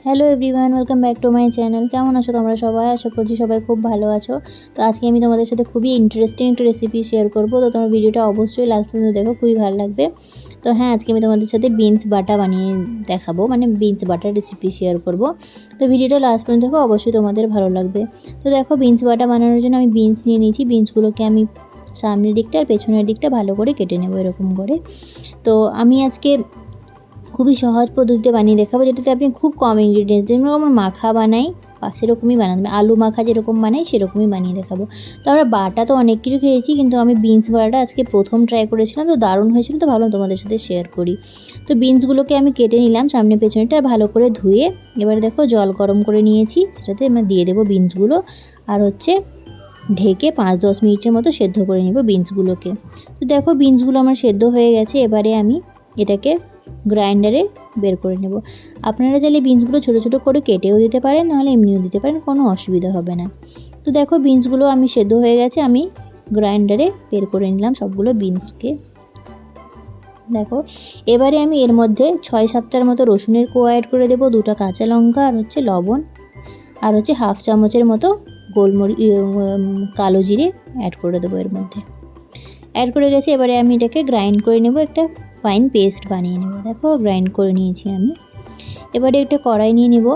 Hello everyone, welcome back to my channel. কেমন আছো তোমরা সবাই? আশা করছি সবাই খুব ভালো আছো। তো আজকে আমি তোমাদের সাথে খুবই ইন্টারেস্টিং একটা রেসিপি শেয়ার করব। তো তোমরা ভিডিওটা অবশ্যই লাস্ট পর্যন্ত দেখো, খুবই ভালো লাগবে। তো হ্যাঁ, আজকে আমি তোমাদের সাথে বিনস বাটা বানিয়ে দেখাবো, মানে বিনস বাটার রেসিপি শেয়ার করব। তো ভিডিওটা লাস্ট পর্যন্ত দেখো, অবশ্যই তোমাদের ভালো লাগবে। তো দেখো, বিনস বাটা বানানোর জন্য আমি বিনস নিয়ে নিয়েছি। বিনসগুলোকে আমি সামনের দিকটা আর পেছনের দিকটা ভালো করে কেটে নেবো এরকম করে। তো আমি আজকে খুবই সহজ পদ্ধতিতে বানিয়ে দেখাবো, যেটাতে আপনি খুব কম ইনগ্রিডিয়েন্টস, যেমন আমরা মাখা বানাই সেরকমই বানাতে হবে। আলু মাখা যেরকম বানাই সেরকমই বানিয়ে দেখাবো। তো আমরা বাটা তো অনেক কিছু খেয়েছি, কিন্তু আমি বিনস বাটাটা আজকে প্রথম ট্রাই করেছিলাম, তো দারুণ হয়েছিল। তো ভাবলাম তোমাদের সাথে শেয়ার করি। তো বিনসগুলোকে আমি কেটে নিলাম সামনে পেছনেটা, ভালো করে ধুয়ে এবারে দেখো জল গরম করে নিয়েছি, সেটাতে আমি দিয়ে দেবো বিনসগুলো। আর হচ্ছে ঢেকে 5-10 মিনিটের মতো সেদ্ধ করে নেব বিনসগুলোকে। তো দেখো, বিনসগুলো আমার সেদ্ধ হয়ে গেছে। এবারে আমি এটাকে গ্রাইন্ডারে বের করে নেব। আপনারা চাইলে বিনসগুলো ছোটো ছোটো করে কেটেও দিতে পারেন, নাহলে এমনিও দিতে পারেন, কোনো অসুবিধা হবে না। তো দেখো, বিনসগুলো আমি সেদ্ধ হয়ে গেছে, আমি গ্রাইন্ডারে বের করে নিলাম সবগুলো বিনসকে। দেখো, এবারে আমি এর মধ্যে 6-7টার মতো রসুনের কোয়া অ্যাড করে দেবো, 2টা কাঁচা লঙ্কা, আর হচ্ছে লবণ, আর হচ্ছে 1/2 চামচের মতো কালো জিরে অ্যাড করে দেবো এর মধ্যে। অ্যাড করে গেছে, এবারে আমি এটাকে গ্রাইন্ড করে নেব, একটা ফাইন পেস্ট বানিয়ে নেব। দেখো, গ্রাইন্ড করে নিয়েছি আমি। এবারে একটা কড়াই নিয়ে নেব,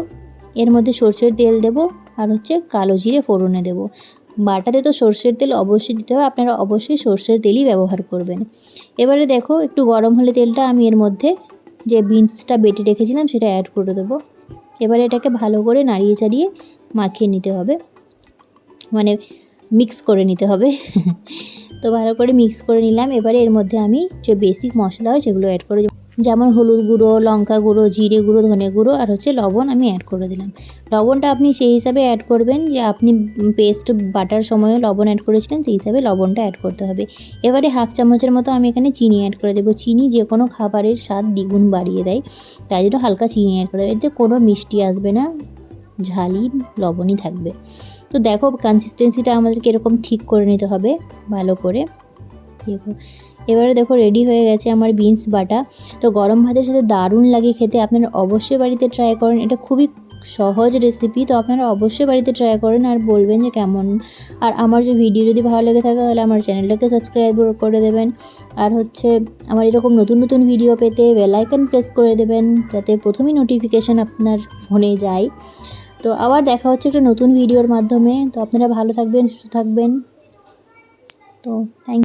এর মধ্যে সরষের তেল দেব, আর হচ্ছে কালো জিরে ফোড়নে দেব। বাটাতে তো সরষের তেল অবশ্যই দিতে হবে, আপনারা অবশ্যই সরষের তেলই ব্যবহার করবেন। এবারে দেখো, একটু গরম হলে তেলটা, আমি এর মধ্যে যে বিনসটা বেটে রেখেছিলাম সেটা অ্যাড করে দেবো। এবারে এটাকে ভালো করে নাড়িয়ে চাড়িয়ে মাখিয়ে নিতে হবে, মানে মিক্স করে নিতে হবে। তো ভালো করে মিক্স করে নিলাম। এবারে এর মধ্যে আমি যে বেসিক মশলা হয় সেগুলো অ্যাড করে, যেমন হলুদ গুঁড়ো, লঙ্কা গুঁড়ো, জিরে গুঁড়ো, ধনে গুঁড়ো, আর হচ্ছে লবণ আমি অ্যাড করে দিলাম। লবণটা আপনি সেই হিসাবে অ্যাড করবেন যে আপনি পেস্ট বাটার সময়ও লবণ অ্যাড করেছিলেন, সেই হিসাবে লবণটা অ্যাড করতে হবে। এবারে 1/2 চামচের মতো আমি এখানে চিনি অ্যাড করে দেবো। চিনি যে কোনো খাবারের স্বাদ দ্বিগুণ বাড়িয়ে দেয়, তাই জন্য হালকা চিনি অ্যাড করে দেবো। এতে কোনো মিষ্টি আসবে না, ঝালই লবণই থাকবে। তো দেখো, কনসিস্টেন্সিটা আমাদেরকে এরকম ঠিক করে নিতে হবে ভালো করে। দেখো, এবারে দেখো রেডি হয়ে গেছে আমার বিনস বাটা। তো গরম ভাতের সাথে দারুণ লাগে খেতে, আপনারা অবশ্যই বাড়িতে ট্রাই করেন। এটা খুবই সহজ রেসিপি, তো আপনারা অবশ্যই বাড়িতে ট্রাই করেন আর বলবেন যে কেমন। আর আমার যে ভিডিও যদি ভালো লেগে থাকে, তাহলে আমার চ্যানেলটাকে সাবস্ক্রাইব করে দেবেন। আর হচ্ছে আমার এরকম নতুন নতুন ভিডিও পেতে বেল আইকন প্রেস করে দেবেন, যাতে প্রথমেই নোটিফিকেশান আপনার ফোনে যায়। তো আবার দেখা হচ্ছে একটা নতুন ভিডিওর মাধ্যমে। তো আপনারা ভালো থাকবেন, সুস্থ থাকবেন। তো থ্যাংক